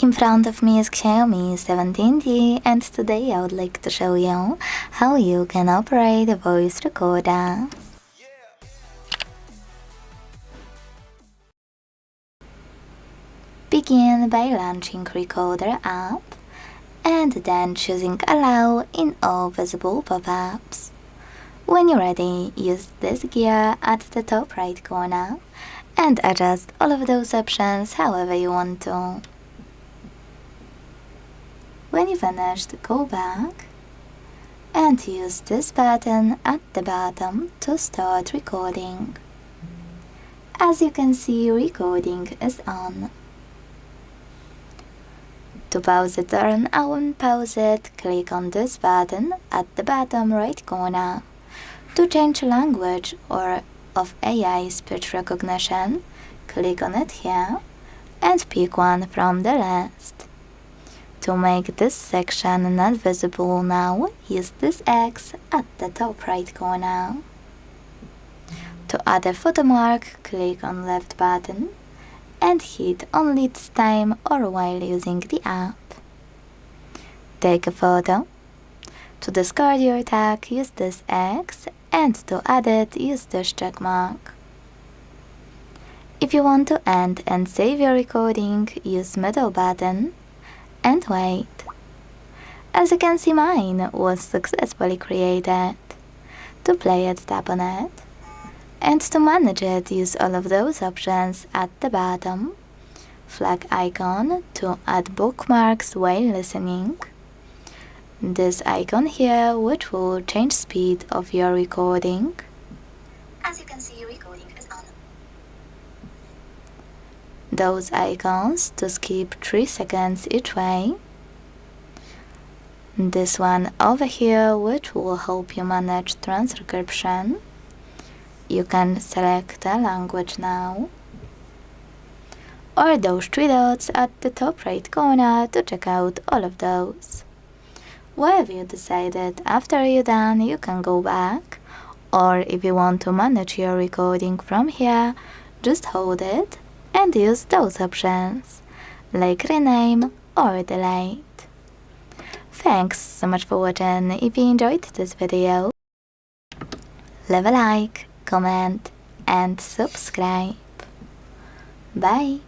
In front of me is XIAOMI 17T, and today I would like to show you how you can operate a voice recorder. Begin by launching Recorder app and then choosing Allow in all visible pop-ups. When you're ready, use this gear at the top right corner and adjust all of those options however you want to. When you finished, go back and use this button at the bottom to start recording. As you can see, recording is on. To pause it or unpause it, click on this button at the bottom right corner. To change language or of AI speech recognition, click on it here and pick one from the list. To make this section not visible now, use this X at the top right corner. To add a photo mark, click on left button and hit only this time or while using the app. Take a photo. To discard your tag, use this X, and to add it, use this check mark. If you want to end and save your recording, use middle button and wait. As you can see, mine was successfully created. To play it, tap on it. And to manage it, use all of those options at the bottom. Flag icon to add bookmarks while listening. This icon here, which will change speed of your recording. As you can see, recording is on. Those icons to skip 3 seconds each way. This one over here, which will help you manage transcription. You can select a language now. Or those 3 dots at the top right corner to check out all of those. Whatever you decided, after you're done, you can go back. Or if you want to manage your recording from here, just hold it and use those options, like rename or delete. Thanks so much for watching. If you enjoyed this video, leave a like, comment and subscribe. Bye!